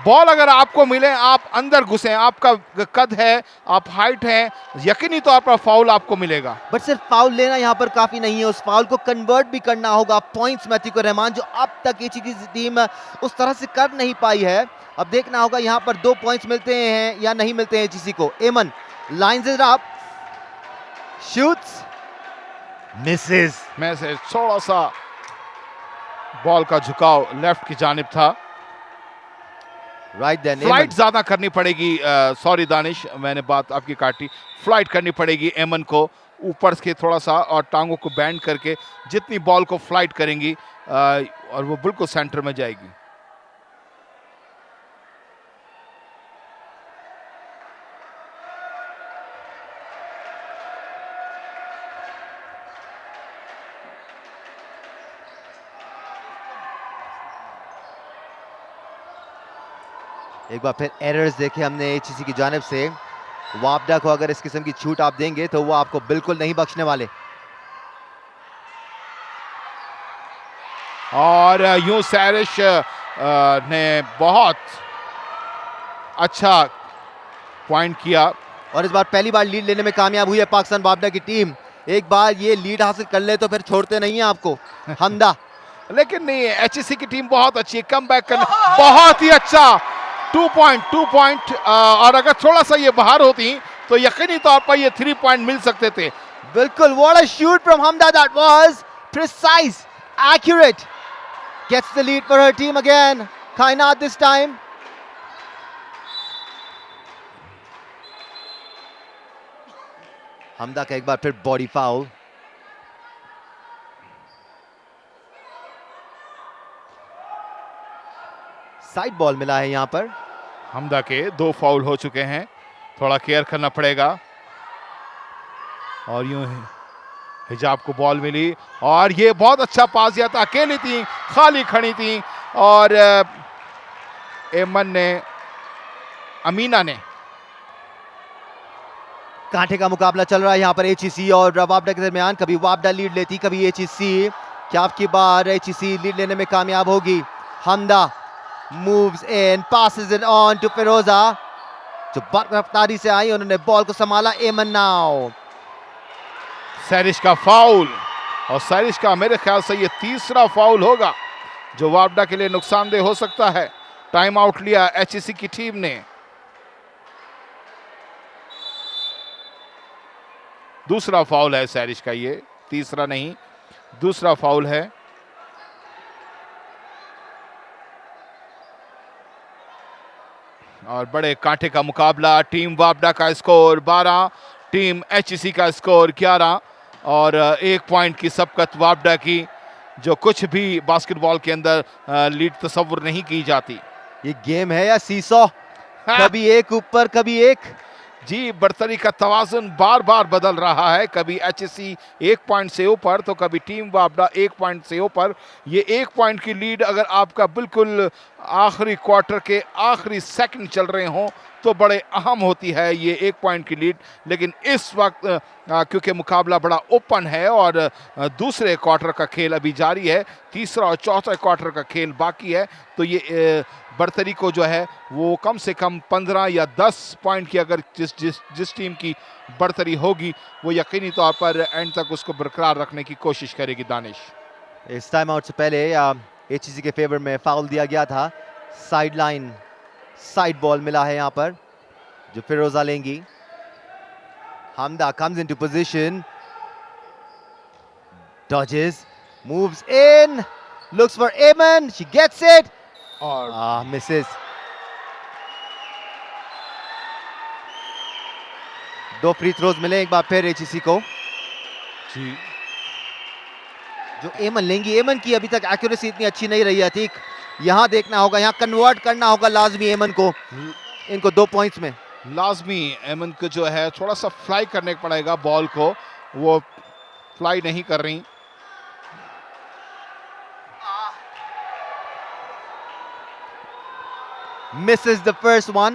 बॉल अगर आपको मिले आप अंदर घुसें, आपका कद है, आप हाइट हैं, यकीनी तौर पर फाउल आपको मिलेगा। बट सिर्फ फाउल लेना यहाँ पर काफी नहीं है, उस फाउल को कन्वर्ट भी करना होगा पॉइंट्स में अतीकुर रहमान, जो अब तक एचईसी की टीम उस तरह से कर नहीं पाई है। अब देखना होगा यहाँ पर 2 पॉइंट्स मिलते हैं या नहीं मिलते हैं एचईसी को। एमन lines it up, shoots, Mrs. में से थोड़ा सा बॉल का झुकाव लेफ्ट की जानिब था। राइट देन फ्लाइट ज्यादा करनी पड़ेगी। सॉरी दानिश, मैंने बात आपकी काटी। फ्लाइट करनी पड़ेगी एमन को, ऊपर के थोड़ा सा और टांगों को बैंड करके जितनी बॉल को फ्लाइट करेंगी और वो बिल्कुल सेंटर में जाएगी। एक बार फिर एरर्स देखे हमने एचईसी की जानिब से। वापडा को अगर इस किस्म की छूट आप देंगे तो वो आपको बिल्कुल नहीं बख्शने वाले। और यूं सैरिश ने बहुत अच्छा पॉइंट किया और इस बार पहली बार लीड लेने में कामयाब हुई है पाकिस्तान वापडा की टीम। एक बार ये लीड हासिल कर ले तो फिर छोड़ते नहीं है आपको। हमदा लेकिन नहीं, एचईसी की टीम बहुत अच्छी है, कम बैक करना बहुत ही अच्छा। 2 पॉइंट और अगर थोड़ा सा ये बाहर होती तो यकीनी तौर पर ये 3 पॉइंट मिल सकते थे। बिल्कुल, what a shoot from Hamda, that was precise, accurate, gets the lead for her team again. Kainat this time. हमदा का एक बार फिर बॉडी फाउल। साइड बॉल मिला है यहां पर। हमदा के 2 फाउल हो चुके हैं, थोड़ा केयर करना पड़ेगा। और यूं हिजाब को बॉल मिली और ये बहुत अच्छा पास दिया था, अकेली थी, खाली खड़ी थी और एमन ने, अमीना ने। कांटे का मुकाबला चल रहा है यहाँ पर एचईसी और वापडा के दरमियान। कभी वापडा लीड लेती, कभी एचईसी। क्या आपकी बार एचईसी लीड लेने में कामयाब होगी? Hamda moves in, passes it on to Feroza, जो रफ्तारी से आई, उन्होंने बॉल को संभाला। एमन नाउ। सैरिश का फाउल, और सैरिश का मेरे ख्याल से ये तीसरा फाउल होगा जो वापडा के लिए नुकसानदेह हो सकता है। टाइम आउट लिया एचईसी की टीम ने। दूसरा फाउल है सैरिश का, ये तीसरा नहीं, दूसरा फाउल है। और बड़े कांटे का मुकाबला। टीम वापडा का स्कोर 12, टीम एचईसी का स्कोर 11 और 1 पॉइंट की सबकत वापडा की, जो कुछ भी बास्केटबॉल के अंदर लीड तस्वुर नहीं की जाती। ये गेम है या सीसॉ? कभी एक ऊपर कभी एक। जी, बर्तरी का तवाजुन बार बार बदल रहा है, कभी एचएससी 1 पॉइंट से ऊपर तो कभी टीम वापडा 1 पॉइंट से ऊपर। ये 1 पॉइंट की लीड अगर आपका बिल्कुल आखिरी क्वार्टर के आखिरी सेकंड चल रहे हों तो बड़े अहम होती है ये 1 पॉइंट की लीड। लेकिन इस वक्त क्योंकि मुकाबला बड़ा ओपन है और दूसरे क्वार्टर का खेल अभी जारी है, तीसरा और चौथा क्वार्टर का खेल बाकी है, तो ये बर्तरी को जो है वो कम से कम 15 या 10 पॉइंट की अगर जिस टीम की बर्तरी होगी वो यकीनी तौर पर एंड तक उसको बरकरार रखने की कोशिश करेगी। दानिश, इस टाइम आउट से पहले एचईसी के फेवर में फाउल दिया गया था। साइड लाइन, साइड बॉल मिला है यहां पर जो फिरोजा लेंगी। हमदा comes into position, dodges, moves in, looks for Ayman, she gets it और misses। 2 फ्री थ्रोज मिले एक बार फिर एचईसी को। जी, जो एमन लेंगी, एमन की अभी तक एक्यूरेसी इतनी अच्छी नहीं रही है। ठीक, यहां देखना होगा, यहां कन्वर्ट करना होगा लाजमी एमन को, इनको 2 पॉइंट्स में। लाजमी एमन को जो है थोड़ा सा फ्लाई करने पड़ेगा बॉल को, वो फ्लाई नहीं कर रही। Misses the first one,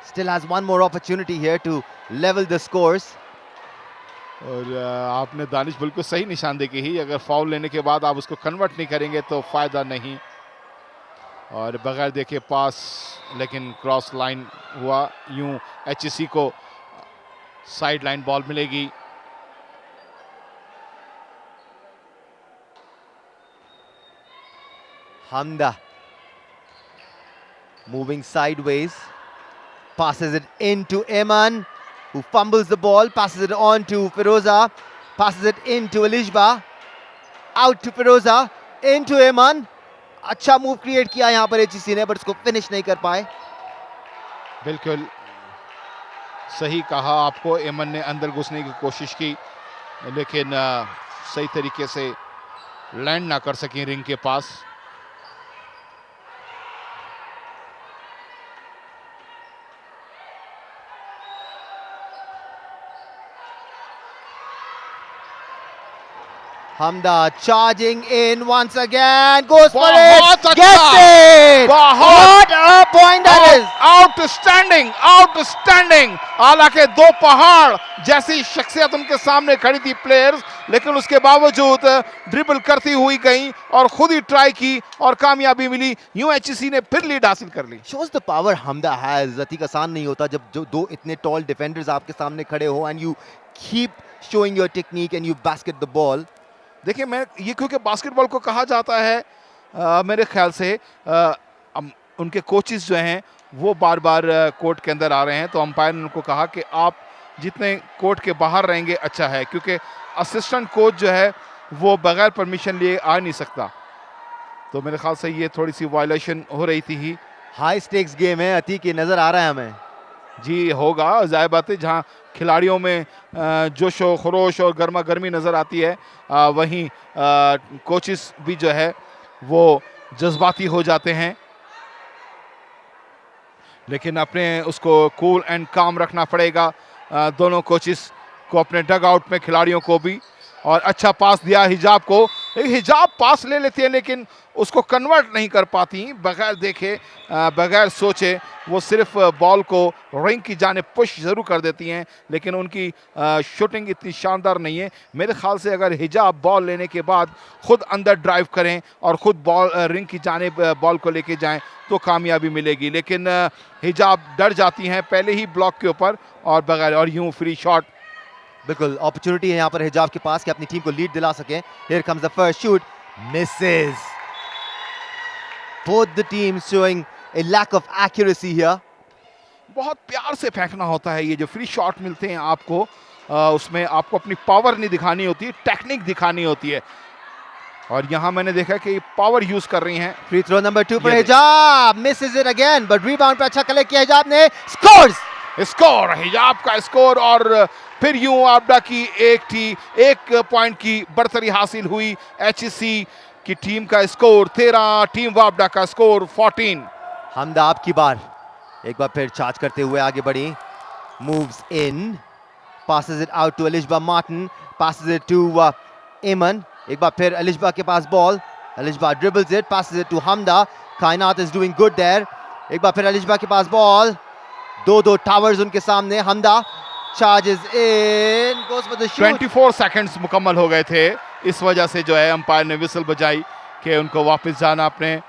still has one more opportunity here to level the scores। और आपने दानिश बिल्कुल सही निशानदेही की ही, अगर फाउल लेने के बाद आप उसको कन्वर्ट नहीं करेंगे तो फायदा नहीं। और बगैर देखे पास, लेकिन क्रॉस लाइन हुआ। यूं एचईसी को साइड लाइन बॉल मिलेगी। Hamda moving sideways, passes it into Ayman, who fumbles the ball, passes it on to Firoza, passes it into Alishba, out to Firoza, into Ayman। अच्छा move create किया यहां पर HEC ने, but उसको finish नहीं कर पाए। बिल्कुल सही कहा आपको, एमन ने अंदर घुसने की कोशिश की लेकिन सही तरीके से लैंड ना कर सकी रिंग के पास। Hamda charging in once again, goes for बहुत it, अच्छा, gets it। बहुत What a point that is। Outstanding, outstanding. हालांकि 2 पहाड़ जैसी शख्सियत उनके सामने खड़ी थी प्लेयर्स, लेकिन उसके बावजूद ड्रिबल करती हुई गई और खुद ही ट्राई की और कामयाबी मिली। यूं एचईसी ने फिर लीड हासिल कर ली। Shows the power Hamda has। Atiq आसान नहीं होता जब जो 2 इतने टॉल डिफेंडर्स आपके सामने खड़े हो and you keep showing your technique and you basket the ball। देखिए, मैं ये क्योंकि बास्केटबॉल को कहा जाता है, मेरे ख्याल से उनके कोचेस जो हैं वो बार बार कोर्ट के अंदर आ रहे हैं, तो अंपायर ने उनको कहा कि आप जितने कोर्ट के बाहर रहेंगे अच्छा है, क्योंकि असिस्टेंट कोच जो है वो बगैर परमिशन लिए आ नहीं सकता। तो मेरे ख्याल से ये थोड़ी सी वायलेशन हो रही थी ही। हाई स्टेक्स गेम है अतीक, ये नजर आ रहा है हमें। जी होगा, ज़ाहिर बात है जहाँ खिलाड़ियों में जोश व खरोश और गर्मा गर्मी नज़र आती है, वहीं कोचेस भी जो है वो जज्बाती हो जाते हैं, लेकिन अपने उसको कूल एंड काम रखना पड़ेगा दोनों कोचेस को, अपने डग आउट में खिलाड़ियों को भी। और अच्छा पास दिया हिजाब को, हिजाब पास ले लेती है लेकिन उसको कन्वर्ट नहीं कर पाती, बगैर देखे बगैर सोचे वो सिर्फ बॉल को रिंग की जानिब पुश ज़रूर कर देती हैं, लेकिन उनकी शूटिंग इतनी शानदार नहीं है। मेरे ख्याल से अगर हिजाब बॉल लेने के बाद खुद अंदर ड्राइव करें और ख़ुद बॉल रिंग की जानिब बॉल को लेके जाएं तो कामयाबी मिलेगी, लेकिन हिजाब डर जाती हैं पहले ही ब्लॉक के ऊपर और बगैर, और यूं फ्री शॉट। बिल्कुल अपॉर्चुनिटी है यहाँ पर हिजाब के पास कि अपनी टीम को लीड दिला सकें। Here comes the first shoot, Mrs. Both the teams showing a lack of accuracy here. बहुत प्यार से फेंकना होता है, ये जो फ्री शॉट मिलते हैं आपको उसमें आपको अपनी पावर नहीं दिखानी होती, टेक्निक दिखानी होती है, और यहाँ मैंने देखा कि पावर यूज कर रही हैं। फ्री थ्रो नंबर 2 पर हिजाब, Mrs it again, but rebound पे अच्छा कलेक्ट किया हिजाब ने, स्कोर्स। स्कोर, हिजाब का स्कोर, और फिर यूं वापडा की एक पॉइंट की बढ़तरी हासिल हुई। एचईसी की टीम का स्कोर 13, टीम वापडा का स्कोर 14। हमदा आपकी बार, एक बार फिर चार्ज करते हुए आगे बढ़ी, moves in, passes it out to Alishba Martin, passes it to Ayman, एक बार फिर Alishba के पास ball, Alishba dribbles it, passes it to Hamda, कायनात is doing good there, एक बार फिर Alishba के पास बॉल, दो टावर्स उनके सामने, Hamda charges in, goes for the shoot। 24 seconds मुकम्मल हो गए थे, इस वजह से जो है अंपायर ने विसल बजाई कि उनको वापस जाना। अपने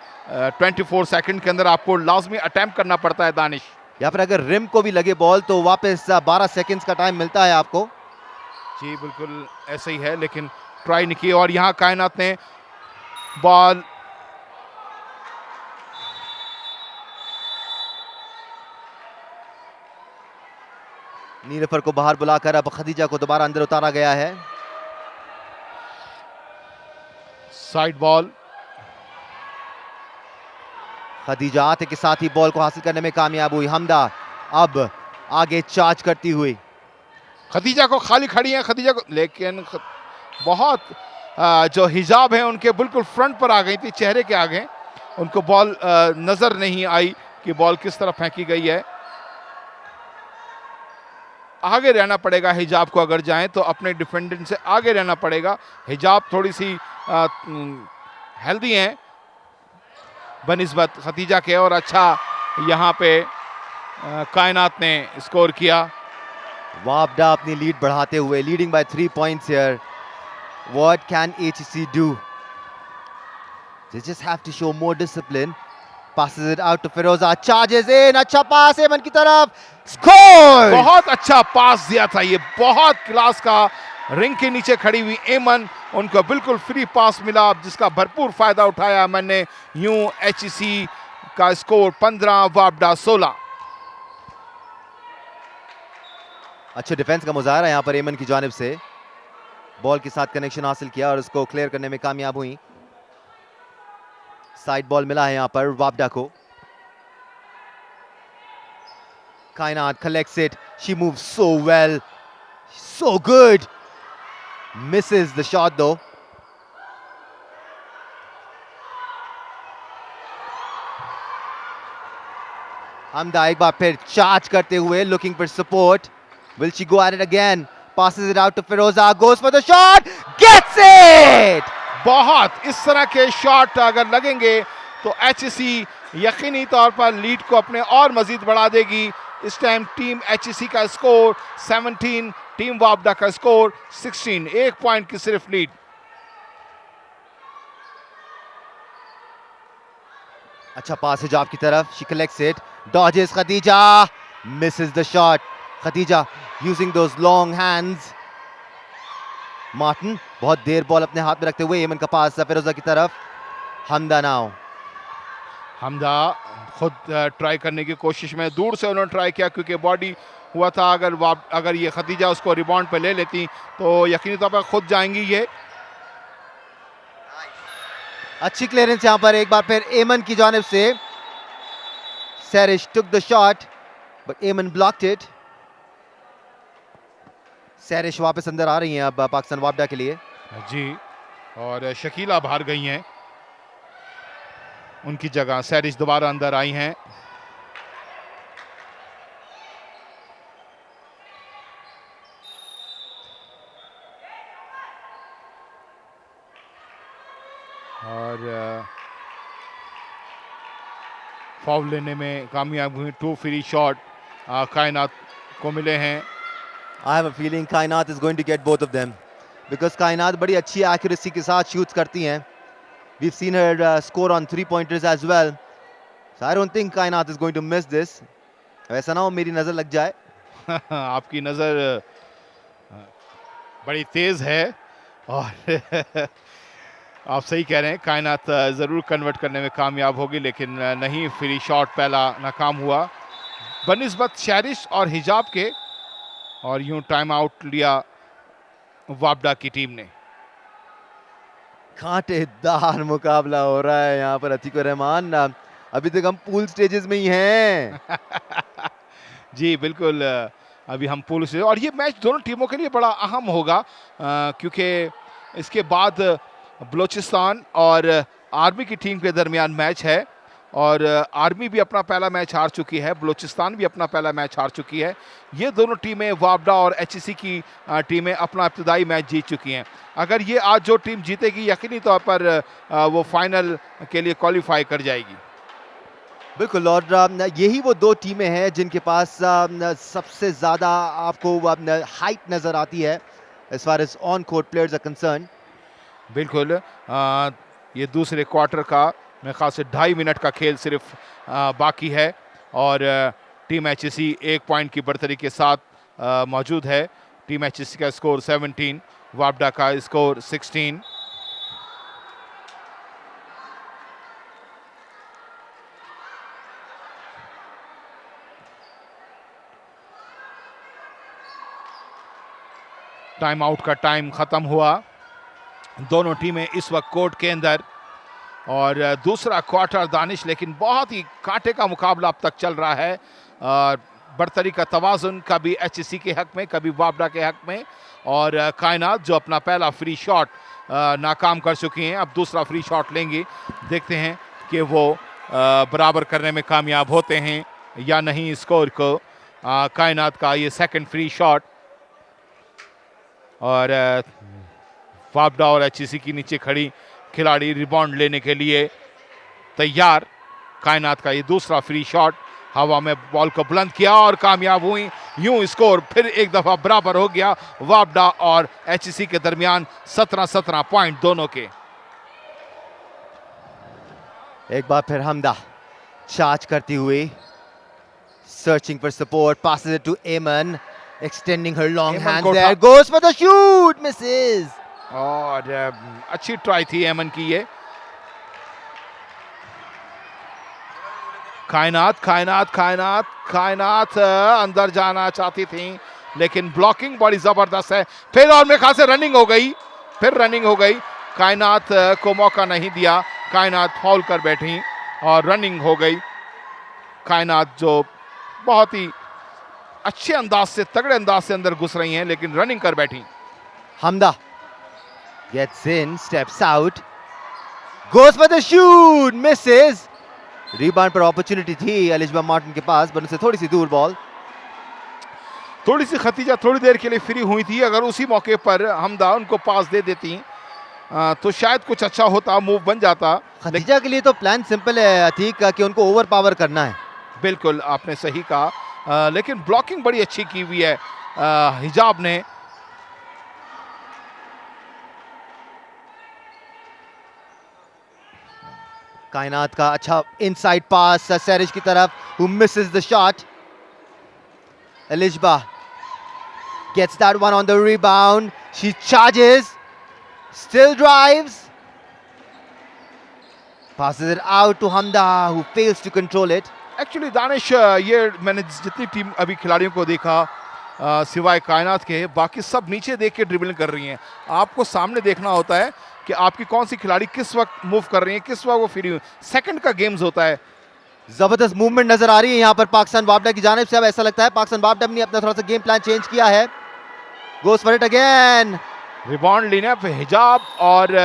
24 सेकंड के अंदर आपको लाजमी अटेम्प्ट करना पड़ता है दानिश। या फिर अगर रिम को भी लगे बॉल तो वापस 12 सेकंड्स का टाइम मिलता है आपको। जी बिल्कुल ऐसे ही है, लेकिन ट्राई नहीं की, और यहाँ कायनात ने बॉल नीलफर को बाहर बुलाकर अब खदीजा को दोबारा अंदर उतारा गया है। साइड बॉल, खदीजा आते के साथ ही बॉल को हासिल करने में कामयाब हुई। हमदा अब आगे चार्ज करती हुई, खदीजा को खाली खड़ी है, खदीजा को, लेकिन बहुत जो हिजाब है उनके बिल्कुल फ्रंट पर आ गई थी, चेहरे के आगे, उनको बॉल नजर नहीं आई कि बॉल किस तरफ फेंकी गई है। आगे रहना पड़ेगा हिजाब को, अगर जाएं तो अपने डिफेंडेंट से आगे रहना पड़ेगा। हिजाब थोड़ी सी हेल्दी हैं बनिस्बत खदीजा के, और अच्छा यहाँ पे कायनात ने स्कोर किया। वापडा अपनी लीड बढ़ाते हुए, leading by 3 points here. What can HEC do? They just have to show more discipline. passes it out to Firoza, charges in, अच्छा पास एमन की तरफ, स्कोर। बहुत अच्छा पास दिया था, ये बहुत क्लास का, रिंग के नीचे खड़ी हुई एमन, उनको बिल्कुल फ्री पास मिला जिसका भरपूर फायदा उठाया एमन ने। यूं एचईसी का स्कोर 15, वापडा 16। अच्छे डिफेंस का मुजाहरा यहाँ पर एमन की जानिब से, बॉल के साथ कनेक्शन हासिल किया और उसको क्लियर करने में कामयाब हुई। साइड बॉल मिला है यहाँ पर वापडा को। कायनात collects it, she moves so well, so good, misses the shot though। हमदा एक बार फिर चार्ज करते हुए, looking for support, will she go at it again, passes it out to Firoza, goes for the shot, gets it। बहुत इस तरह के shot अगर लगेंगे तो एचईसी यकीनी तौर पर लीड को अपने और मजीद बढ़ा देगी। इस टाइम टीम एचईसी का स्कोर 17, टीम वापडा का स्कोर 16, 1 पॉइंट की सिर्फ लीड। अच्छा पास हिजाब की तरफ, she collects it, dodges Khadija, misses the shot। Khadija using those long hands। Martin बहुत देर बॉल अपने हाथ में रखते हुए एमन का पास फिरोजा की तरफ। हमदा नाउ, हमदा खुद ट्राई करने की कोशिश में, दूर से उन्होंने ट्राई किया क्योंकि बॉडी हुआ था, अगर ये खदीजा उसको रिबाउंड पे ले लेती तो यकीनी तौर पर खुद जाएंगी ये। अच्छी क्लियरेंस यहाँ पर एक बार फिर एमन की जानिब से। सेरिश took the shot, but Ayman blocked it. सैरिश वापस अंदर आ रही हैं अब पाकिस्तान वापडा के लिए जी, और शकीला बाहर गई हैं, उनकी जगह सैरिश दोबारा अंदर आई हैं। और फाउल लेने में कामयाब हुई। 2 फ्री शॉट कायनात को मिले हैं। I have a feeling कायनात is going to get both of them because कायनात बड़ी अच्छी accuracy के साथ shoots करती हैं. We've seen her score on 3-pointers as well. So I don't think कायनात is going to miss this. ऐसा ना हो मेरी नजर लग जाए. आपकी नजर बड़ी तेज है और आप सही कह रहे हैं, कायनात जरूर कन्वर्ट करने में कामयाब होगी, लेकिन नहीं, फ्री शॉट पहला नाकाम हुआ बनिस्बत शैरिश और हिजाब के, और यूं टाइम आउट लिया वापडा की टीम ने। कांटेदार मुकाबला हो रहा है यहाँ पर अतीक और रहमान। अभी तक हम पूल स्टेजेस में ही हैं। जी बिल्कुल, अभी हम पूल से, और ये मैच दोनों टीमों के लिए बड़ा अहम होगा क्योंकि इसके बाद बलूचिस्तान और आर्मी की टीम के दरमियान मैच है, और आर्मी भी अपना पहला मैच हार चुकी है, बलूचिस्तान भी अपना पहला मैच हार चुकी है। ये दोनों टीमें, वापडा और एचईसी की टीमें, अपना इब्तदाई मैच जीत चुकी हैं। अगर ये आज जो टीम जीतेगी, यकीनी तौर पर वो फाइनल के लिए क्वालिफाई कर जाएगी। बिल्कुल, और यही वो दो टीमें हैं जिनके पास सबसे ज़्यादा आपको हाइट नज़र आती है as far as on court players are concerned. बिल्कुल, ये दूसरे क्वार्टर का मेरे ख्याल से 2.5 मिनट का खेल सिर्फ बाकी है, और टीम एचईसी 1 पॉइंट की बढ़तरी के साथ मौजूद है। टीम एचईसी का स्कोर 17, वापडा का स्कोर 16। टाइम आउट का टाइम खत्म हुआ। दोनों टीमें इस वक्त कोर्ट के अंदर, और दूसरा क्वार्टर दानिश, लेकिन बहुत ही कांटे का मुकाबला अब तक चल रहा है। बढ़तरी का तवाजुन कभी एचईसी के हक में, कभी वापडा के हक में, और कायनात जो अपना पहला फ्री शॉट नाकाम कर चुकी हैं, अब दूसरा फ्री शॉट लेंगी। देखते हैं कि वो बराबर करने में कामयाब होते हैं या नहीं स्कोर को। कायनात का ये सेकंड फ्री शॉट, और वापडा और एचईसी की नीचे खड़ी खिलाड़ी रिबाउंड लेने के लिए तैयार। कायनात का ये दूसरा फ्री शॉट, हवा में बॉल को बुलंद किया और कामयाब हुई। यूं स्कोर फिर एक दफा बराबर हो गया वापडा और एचईसी के दरमियान, 17-17 पॉइंट दोनों के। एक बार फिर हमदा चार्ज करती हुई, searching for support, passes it to Ayman, extending her long hands there, goes for the shoot, misses. और अच्छी ट्राई थी एमन की ये। कायनात अंदर जाना चाहती थी, लेकिन ब्लॉकिंग बड़ी जबरदस्त है। फिर और मेरे ख्याल से रनिंग हो गई। कायनात को मौका नहीं दिया, कायनात फाउल कर बैठी और रनिंग हो गई। कायनात जो बहुत ही अच्छे अंदाज से, तगड़े अंदाज से अंदर घुस रही हैं, लेकिन रनिंग कर बैठी। हमदा gets in, steps out, goes for the shoot, misses. Rebound पर opportunity थी एलिजबा मार्टिन के पास, पर उनसे थोड़ी सी दूर बॉल। थोड़ी सी खतीजा थोड़ी देर के लिए फ्री हुई थी, अगर उसी मौके पर हमदा उनको पास दे देती तो शायद कुछ अच्छा होता, मूव बन जाता। खतीजा के लिए तो प्लान सिंपल है अतीक, कि उनको ओवर पावर करना है। बिल्कुल, आपने सही कहा, लेकिन ब्लॉकिंग बड़ी अच्छी की हुई है हिजाब ने। कायनात का अच्छा इनसाइड पास सैरिश की तरफ, who misses the shot. Elijba gets that one on the rebound. She charges, still drives, passes it out to Hamda, who fails to control it. Actually Danish, ये मैंने जितनी टीम अभी खिलाड़ियों को देखा सिवाय कायनात के, बाकी सब नीचे देख के ड्रिबलिंग कर रही हैं। आपको सामने देखना होता है कि आपकी कौन सी खिलाड़ी किस वक्त मूव कर रही है, किस वक्त वो फ्री। सेकंड का गेम्स होता है, जबरदस्त मूवमेंट नजर आ रही है यहाँ पर पाकिस्तान वापडा की जानिब से। अब ऐसा लगता है पाकिस्तान वापडा ने अपना थोड़ा सा गेम प्लान चेंज किया है। Goes for it again. Rebound लेने पे हिजाब और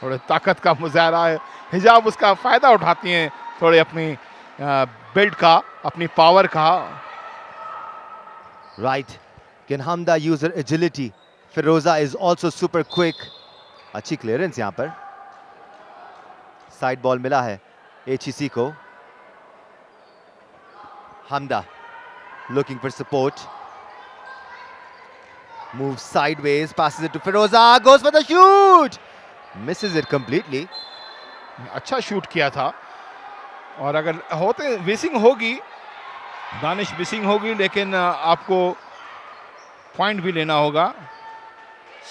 थोड़े ताकत का मुजाहरा है। हिजाब उसका फायदा उठाती हैं थोड़े अपनी बिल्ड का, अपनी पावर का। Right, can Hamda use her agility. Firoza is also super quick. अच्छी क्लियरेंस यहां पर। साइड बॉल मिला है एचईसी को। Hamda looking for support, moves sideways, passes it to Firoza, goes for the shoot, misses it completely. अच्छा शूट किया था, और अगर होते विसिंग होगी, दानिश विसिंग होगी, लेकिन आपको पॉइंट भी लेना होगा।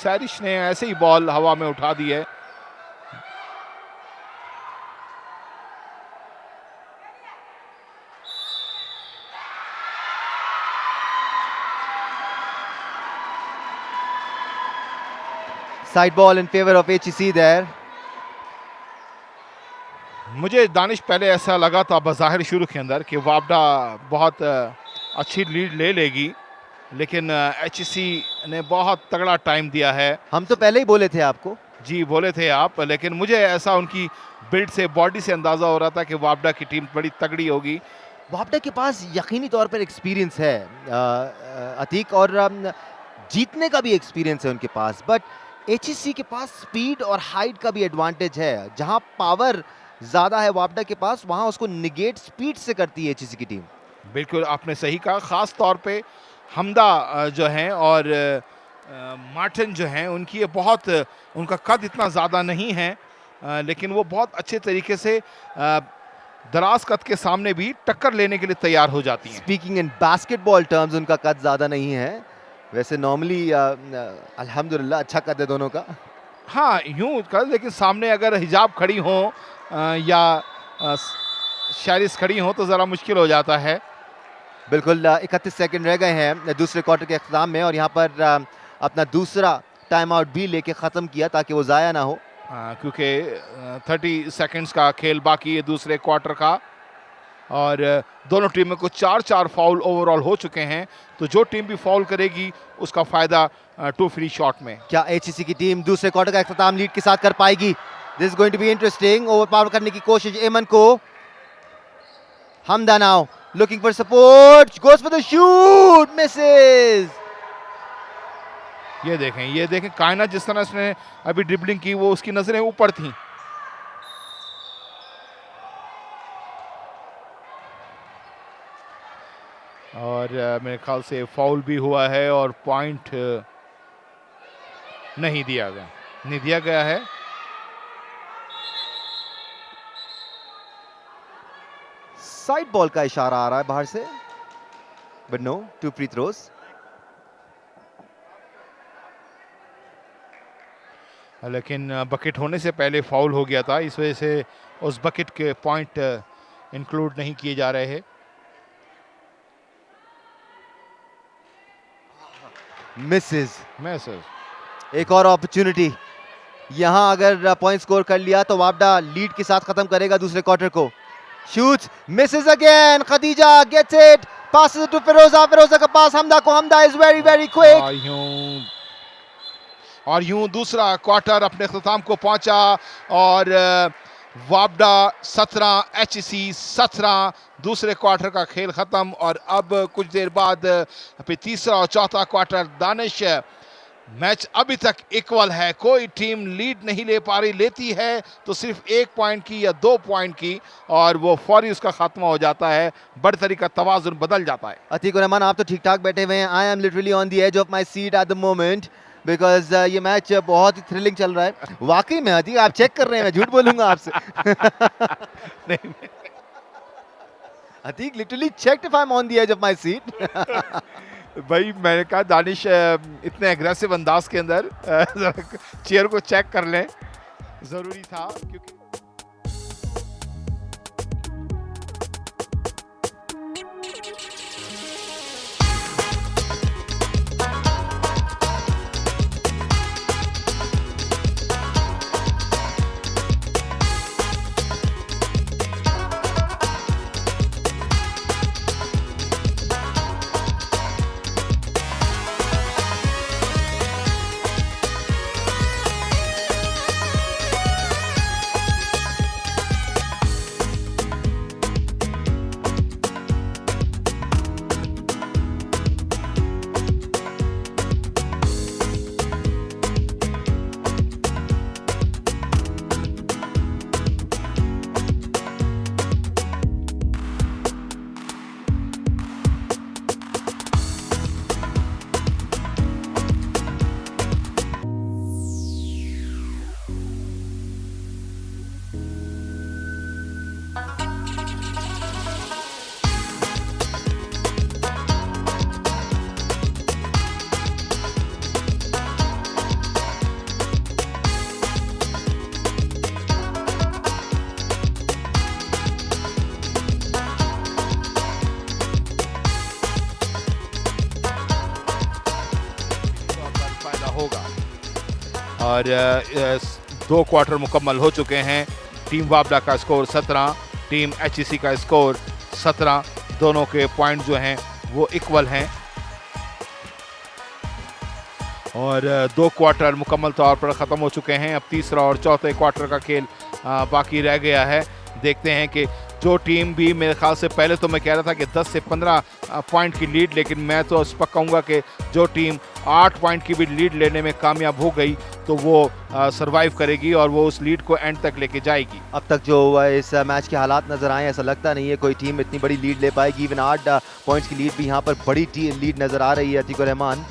सैरिश ने ऐसे ही बॉल हवा में उठा दी है। Side ball in favor of HEC there. मुझे दानिश पहले ऐसा लगा था बज़ाहिर शुरू के अंदर कि वापडा बहुत अच्छी लीड ले लेगी, लेकिन एचईसी ने बहुत तगड़ा टाइम दिया है। हम तो पहले ही बोले थे आपको। जी बोले थे आप, लेकिन मुझे ऐसा उनकी बिल्ड से, बॉडी से अंदाज़ा हो रहा था कि वापडा की टीम बड़ी तगड़ी होगी। वापडा के पास यकीनी तौर पर एक्सपीरियंस है अतीक, और जीतने का भी एक्सपीरियंस है उनके पास, बट एचईसी के पास स्पीड और हाइट का भी एडवांटेज है। जहां पावर ज्यादा है वापडा के पास, वहां उसको निगेट स्पीड से करती है एचईसी की टीम। बिल्कुल आपने सही कहा, खास तौर पे हमदा जो हैं और मार्टिन जो हैं, उनकी ये बहुत, उनका कद इतना ज़्यादा नहीं है, लेकिन वो बहुत अच्छे तरीके से दराज कद के सामने भी टक्कर लेने के लिए तैयार हो जाती हैं। स्पीकिंग इन बास्केटबॉल टर्म्स, उनका कद ज्यादा नहीं है, वैसे नॉर्मली अल्हम्दुलिल्लाह अच्छा कद है दोनों का। हाँ यूं कर, लेकिन सामने अगर हिजाब खड़ी हो या शारिस खड़ी हो तो ज़रा मुश्किल हो जाता है। बिल्कुल 31 सेकंड रह गए हैं दूसरे क्वार्टर के अख्ताम में, और यहाँ पर अपना दूसरा टाइम आउट भी लेके ख़त्म किया ताकि वो ज़ाया ना हो, क्योंकि 30 सेकंड्स का खेल बाकी है दूसरे क्वार्टर का, और दोनों टीमों को 4-4 फाउल ओवरऑल हो चुके हैं। तो जो टीम भी फाउल करेगी उसका फ़ायदा 2 फ्री शॉट में। क्या एचईसी की टीम दूसरे क्वार्टर का अख्ताम लीड के साथ कर पाएगी? This is going to be interesting. Overpower करने की कोशिश एमन को। Hamda now looking for support, goes for the shoot, misses. ये देखें कायनात जिस तरह उसने अभी ड्रिबलिंग की, वो उसकी नजरें ऊपर थी। और मेरे ख्याल से फाउल भी हुआ है और पॉइंट नहीं दिया गया है। साइड बॉल का इशारा आ रहा है बाहर से, बट नो, 2 फ्री थ्रोज। लेकिन बकेट होने से पहले फाउल हो गया था, इस वजह से उस बकेट के पॉइंट इंक्लूड नहीं किए जा रहे हैं। मिसेस। एक और अपॉर्चुनिटी, यहां अगर पॉइंट स्कोर कर लिया तो वापडा लीड के साथ खत्म करेगा दूसरे क्वार्टर को। Shoots, misses again, Khadija gets it, passes it to Firoza, Firoza का पास हमदा को, Hamda is very very quick. और यूं दूसरा क्वार्टर अपने अख्ताम को पहुंचा, और वापडा 17 एचईसी 17, दूसरे क्वार्टर का खेल खत्म। और अब कुछ देर बाद फिर तीसरा और चौथा क्वार्टर। दानिश, मैच अभी तक इक्वल है, कोई टीम लीड नहीं ले पा रही, लेती है तो सिर्फ 1 पॉइंट की या 2 पॉइंट की, और वो फौरी उसका खात्मा हो जाता है, बढ़तरी का तवाजुन बदल जाता है। अतीक रहमान, आप तो ठीक ठाक बैठे हुए हैं। I am literally on the edge of my seat at the moment, because ये मैच बहुत ही थ्रिलिंग चल रहा है। वाकई में अतीक आप चेक कर रहे हैं, मैं झूठ बोलूंगा आपसे। नहीं Atiq literally checked if I am on the edge of my seat. भाई मैंने कहा दानिश इतने एग्रेसिव अंदाज के अंदर चेयर को चेक कर लें, जरूरी था, क्योंकि और 2 क्वार्टर मुकम्मल हो चुके हैं। टीम वाबडा का स्कोर 17, टीम एचईसी का स्कोर 17, दोनों के पॉइंट जो हैं वो इक्वल हैं और 2 क्वार्टर मुकम्मल तौर पर ख़त्म हो चुके हैं। अब तीसरा और चौथे क्वार्टर का खेल बाकी रह गया है। देखते हैं कि जो टीम भी, मेरे ख्याल से पहले तो मैं कह रहा था कि 10 से 15 पॉइंट की लीड, लेकिन मैं तो इस पर कहूँगा कि जो टीम 8 पॉइंट की भी लीड लेने में कामयाब हो गई तो वो सरवाइव करेगी और वो उस लीड को एंड तक लेके जाएगी। अब तक जो इस मैच के हालात नजर आए, ऐसा लगता नहीं है कोई टीम इतनी बड़ी लीड ले पाएगी। इवन 8 पॉइंट्स की लीड भी यहाँ पर बड़ी लीड नजर आ रही है। अतीकुर रहमान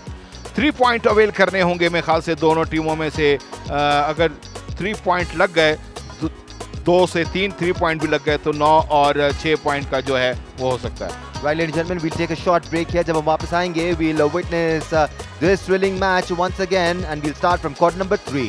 3 पॉइंट अवेल करने होंगे मेरे ख्याल से दोनों टीमों में से। अगर 3 पॉइंट लग गए, 2 से 3 पॉइंट भी लग गए तो 9 और 6 पॉइंट का जो है वो हो सकता है। Right, ladies and gentlemen, we'll take a short break here. जब हम वापस आएंगे, we'll witness this thrilling match once again, and we'll start from quarter number 3.